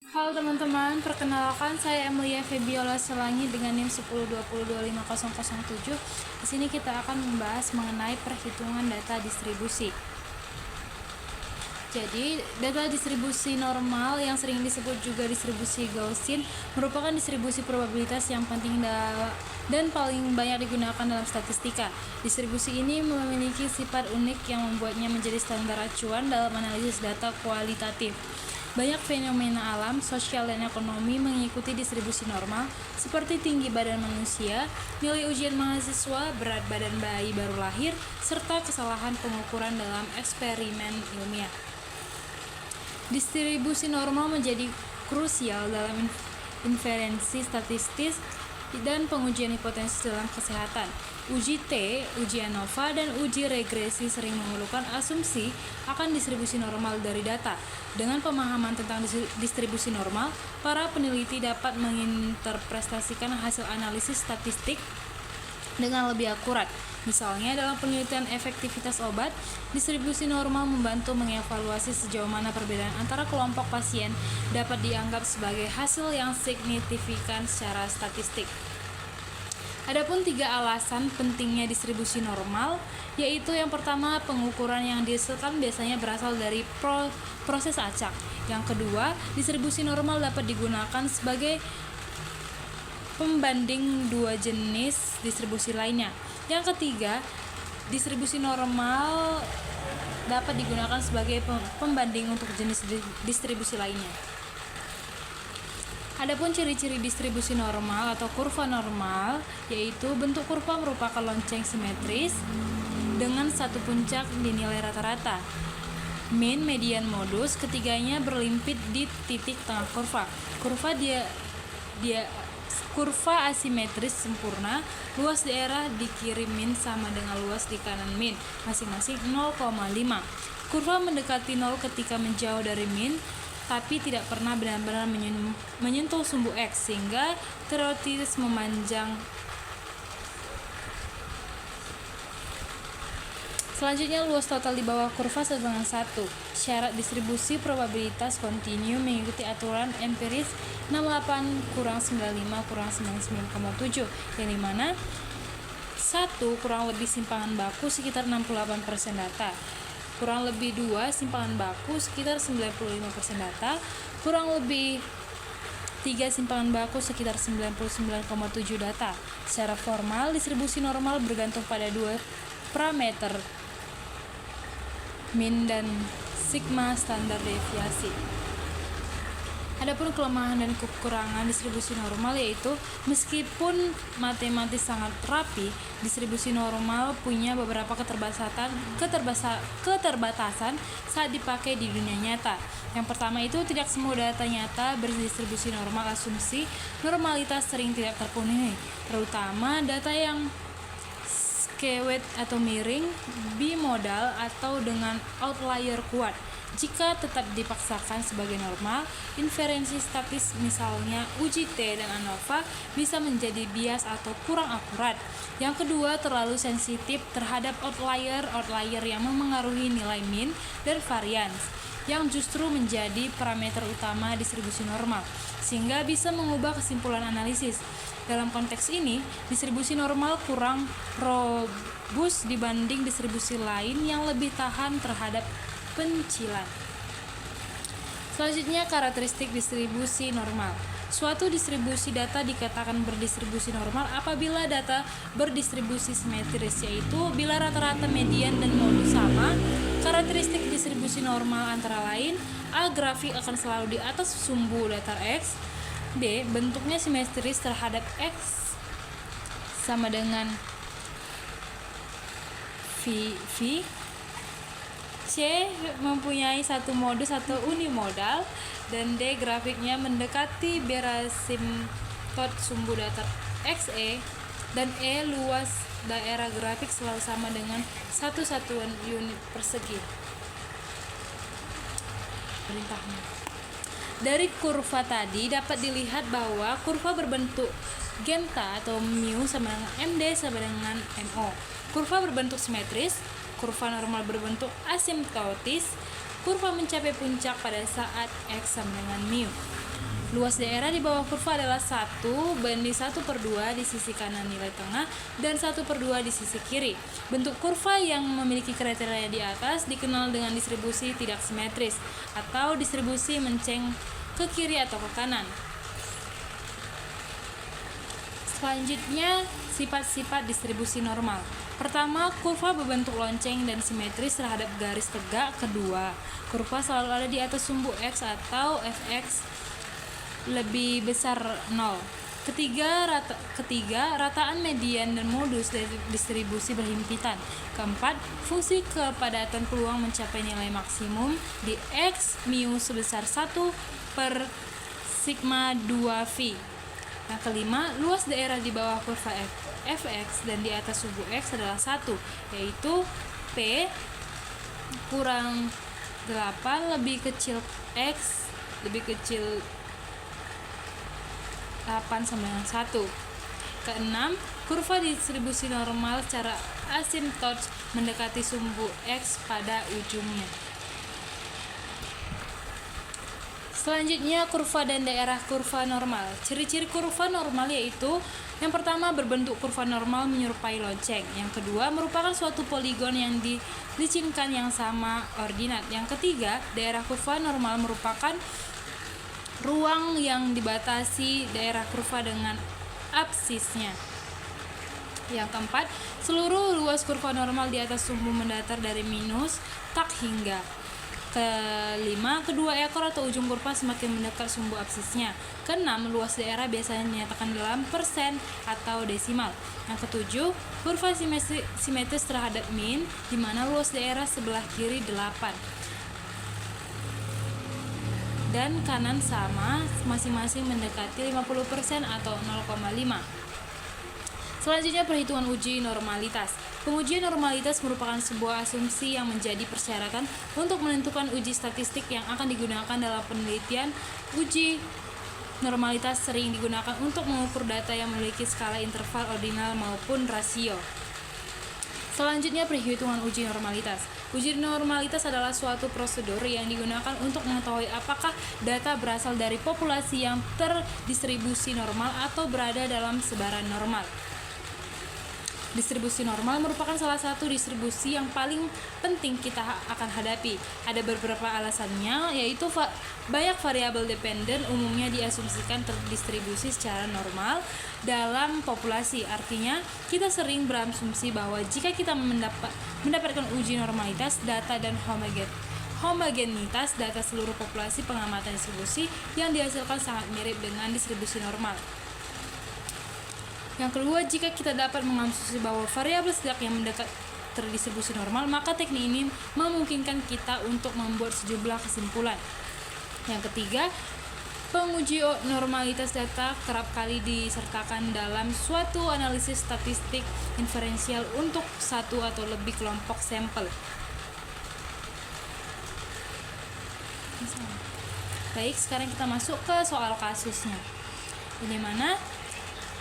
Halo teman-teman, perkenalkan saya Emilia Febiola Selangi dengan NIM 1020250007. Di sini kita akan membahas mengenai perhitungan data distribusi. Jadi, data distribusi normal yang sering disebut juga distribusi Gaussian merupakan distribusi probabilitas yang penting dan paling banyak digunakan dalam statistika. Distribusi ini memiliki sifat unik yang membuatnya menjadi standar acuan dalam analisis data kualitatif. Banyak fenomena alam, sosial, dan ekonomi mengikuti distribusi normal, seperti tinggi badan manusia, nilai ujian mahasiswa, berat badan bayi baru lahir, serta kesalahan pengukuran dalam eksperimen ilmiah. Distribusi normal menjadi krusial dalam inferensi statistik dan pengujian hipotesis dalam kesehatan. Uji T, uji ANOVA, dan uji regresi sering memerlukan asumsi akan distribusi normal dari data. Dengan pemahaman tentang distribusi normal, para peneliti dapat menginterpretasikan hasil analisis statistik dengan lebih akurat. Misalnya, dalam penelitian efektivitas obat, distribusi normal membantu mengevaluasi sejauh mana perbedaan antara kelompok pasien dapat dianggap sebagai hasil yang signifikan secara statistik. Adapun 3 alasan pentingnya distribusi normal, yaitu yang pertama, pengukuran yang dihasilkan biasanya berasal dari proses acak. Yang kedua, distribusi normal dapat digunakan sebagai pembanding dua jenis distribusi lainnya. Yang ketiga, distribusi normal dapat digunakan sebagai pembanding untuk jenis distribusi lainnya. Adapun ciri-ciri distribusi normal atau kurva normal, yaitu bentuk kurva merupakan lonceng simetris dengan satu puncak dinilai rata-rata. Mean, median, modus, ketiganya berlimpit di titik tengah kurva. Kurva asimetris sempurna, luas daerah di kiri min sama dengan luas di kanan min, masing-masing 0,5. Kurva mendekati 0 ketika menjauh dari min, tapi tidak pernah benar-benar menyentuh sumbu X, sehingga teoritis memanjang. Selanjutnya, luas total di bawah kurva sama dengan 1. Syarat distribusi probabilitas kontinu mengikuti aturan empiris 68 kurang 95 kurang 99,7, yang dimana 1 kurang lebih simpangan baku sekitar 68% data, kurang lebih 2 simpangan baku sekitar 95% data, kurang lebih 3 simpangan baku sekitar 99,7 data. Secara formal, distribusi normal bergantung pada 2 parameter, min dan sigma standar deviasi. Adapun kelemahan dan kekurangan distribusi normal, yaitu meskipun matematis sangat rapi, distribusi normal punya beberapa keterbatasan saat dipakai di dunia nyata. Yang pertama itu, tidak semua data nyata berdistribusi normal. Asumsi normalitas sering tidak terpenuhi, terutama data yang skewed atau miring, bimodal, atau dengan outlier kuat. Jika tetap dipaksakan sebagai normal, inferensi statis misalnya uji T dan ANOVA bisa menjadi bias atau kurang akurat. Yang kedua, terlalu sensitif terhadap outlier yang memengaruhi nilai min dan varians, yang justru menjadi parameter utama distribusi normal, sehingga bisa mengubah kesimpulan analisis. Dalam konteks ini, distribusi normal kurang robust dibanding distribusi lain yang lebih tahan terhadap pencilan. Selanjutnya, karakteristik distribusi normal. Suatu distribusi data dikatakan berdistribusi normal apabila data berdistribusi simetris, yaitu bila rata-rata, median, dan modus sama. Karakteristik distribusi normal antara lain: A, grafik akan selalu di atas sumbu datar X. B, bentuknya simetris terhadap X sama dengan V. C, mempunyai satu modus atau unimodal. Dan D, grafiknya mendekati berasimtot sumbu datar XE. Dan E, luas daerah grafik selalu sama dengan 1 satuan unit persegi. Dari kurva tadi dapat dilihat bahwa kurva berbentuk gemta atau mu sama dengan MD sama dengan MO. Kurva berbentuk simetris, kurva normal berbentuk asimptotis, kurva mencapai puncak pada saat X sama dengan mu. Luas daerah di bawah kurva adalah 1 banding 1/2 di sisi kanan nilai tengah dan 1/2 di sisi kiri. Bentuk kurva yang memiliki kriteria di atas dikenal dengan distribusi tidak simetris atau distribusi menceng ke kiri atau ke kanan. Selanjutnya, sifat-sifat distribusi normal. Pertama, kurva berbentuk lonceng dan simetris terhadap garis tegak. Kedua, kurva selalu ada di atas sumbu X atau fx lebih besar 0. Ketiga, rataan median dan modus dari distribusi berhimpitan. Keempat, fungsi kepadatan peluang mencapai nilai maksimum di X mu sebesar 1 per sigma 2 V. Yang kelima, luas daerah di bawah kurva fx dan di atas sumbu X adalah 1, yaitu P kurang 8 lebih kecil X lebih kecil 8 sama dengan 1. Keenam, kurva distribusi normal secara asimtot mendekati sumbu X pada ujungnya. Selanjutnya, kurva dan daerah kurva normal. Ciri-ciri kurva normal yaitu yang pertama, berbentuk kurva normal menyerupai lonceng. Yang kedua, merupakan suatu poligon yang dilicinkan yang sama ordinat. Yang ketiga, daerah kurva normal merupakan ruang yang dibatasi daerah kurva dengan absisnya. Yang keempat, seluruh luas kurva normal di atas sumbu mendatar dari minus tak hingga. Kelima, kedua ekor atau ujung kurva semakin mendekat sumbu absisnya. Keenam, luas daerah biasanya dinyatakan dalam persen atau desimal. Yang ketujuh, kurva simetris terhadap min, di mana luas daerah sebelah kiri 8 dan kanan sama, masing-masing mendekati 50% atau 0,5. Selanjutnya, perhitungan uji normalitas. Pengujian normalitas merupakan sebuah asumsi yang menjadi persyaratan untuk menentukan uji statistik yang akan digunakan dalam penelitian. Uji normalitas sering digunakan untuk mengukur data yang memiliki skala interval ordinal maupun rasio. Selanjutnya, perhitungan uji normalitas. Uji normalitas adalah suatu prosedur yang digunakan untuk mengetahui apakah data berasal dari populasi yang terdistribusi normal atau berada dalam sebaran normal. Distribusi normal merupakan salah satu distribusi yang paling penting kita akan hadapi. Ada beberapa alasannya, yaitu banyak variabel dependen umumnya diasumsikan terdistribusi secara normal dalam populasi. Artinya, kita sering berasumsi bahwa jika kita mendapatkan uji normalitas data dan homogenitas data seluruh populasi, pengamatan distribusi yang dihasilkan sangat mirip dengan distribusi normal. Yang kedua, jika kita dapat mengasumsi bahwa variabel sedang yang mendekat terdistribusi normal, maka teknik ini memungkinkan kita untuk membuat sejumlah kesimpulan. Yang ketiga, penguji normalitas data kerap kali disertakan dalam suatu analisis statistik inferensial untuk satu atau lebih kelompok sampel. Baik, sekarang kita masuk ke soal kasusnya. Di mana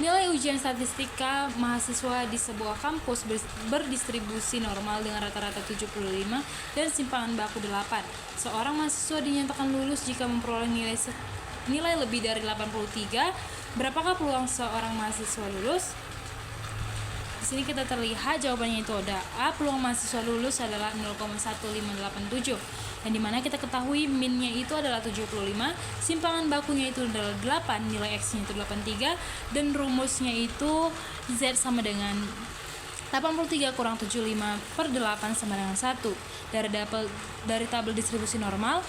nilai ujian statistika mahasiswa di sebuah kampus berdistribusi normal dengan rata-rata 75 dan simpangan baku 8. Seorang mahasiswa dinyatakan lulus jika memperoleh nilai lebih dari 83. Berapakah peluang seorang mahasiswa lulus? Di sini kita terlihat jawabannya itu ada A. Peluang mahasiswa lulus adalah 0,1587. yang dimana kita ketahui minnya itu adalah 75, simpangan bakunya itu adalah 8, nilai X-nya itu 83, dan rumusnya itu Z sama dengan 83 kurang 75 per 8 sama dengan 1. Dari tabel distribusi normal,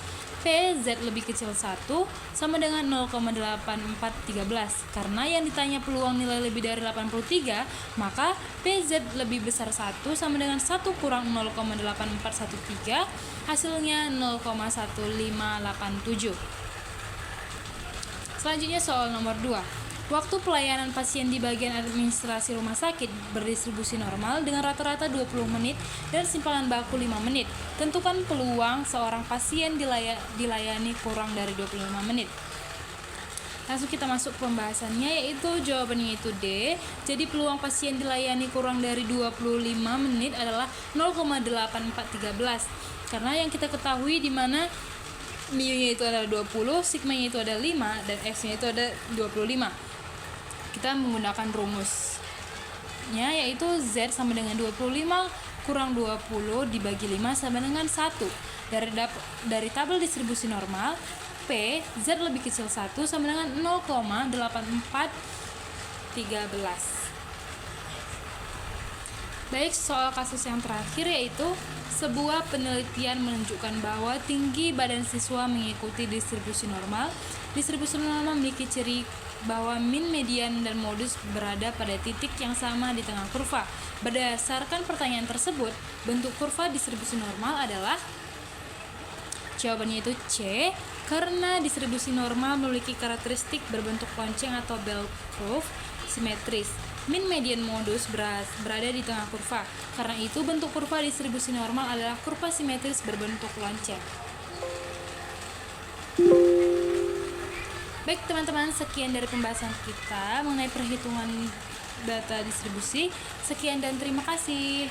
PZ lebih kecil 1 sama dengan 0,8413. Karena yang ditanya peluang nilai lebih dari 83, maka PZ lebih besar 1 sama dengan 1 kurang 0,8413, hasilnya 0,1587. Selanjutnya soal nomor 2. Waktu pelayanan pasien di bagian administrasi rumah sakit berdistribusi normal dengan rata-rata 20 menit dan simpangan baku 5 menit. Tentukan peluang seorang pasien dilayani kurang dari 25 menit. Langsung kita masuk ke pembahasannya, yaitu jawabannya itu D. Jadi peluang pasien dilayani kurang dari 25 menit adalah 0,8413. Karena yang kita ketahui di mana mu-nya itu adalah 20, sigma-nya itu ada 5, dan x-nya itu ada 25. Kita menggunakan rumusnya, yaitu Z sama dengan 25 kurang 20 dibagi 5 sama dengan 1. Dari tabel distribusi normal, P, Z lebih kecil 1 sama dengan 0,8413. Baik, soal kasus yang terakhir, yaitu sebuah penelitian menunjukkan bahwa tinggi badan siswa mengikuti distribusi normal. Distribusi normal memiliki ciri bahwa min, median, dan modus berada pada titik yang sama di tengah kurva. Berdasarkan pertanyaan tersebut, bentuk kurva distribusi normal adalah, jawabannya itu C, karena distribusi normal memiliki karakteristik berbentuk lonceng atau bell curve simetris. Min, median, modus berada di tengah kurva. Karena itu, bentuk kurva distribusi normal adalah kurva simetris berbentuk lonceng. Baik teman-teman, sekian dari pembahasan kita mengenai perhitungan data distribusi. Sekian dan terima kasih.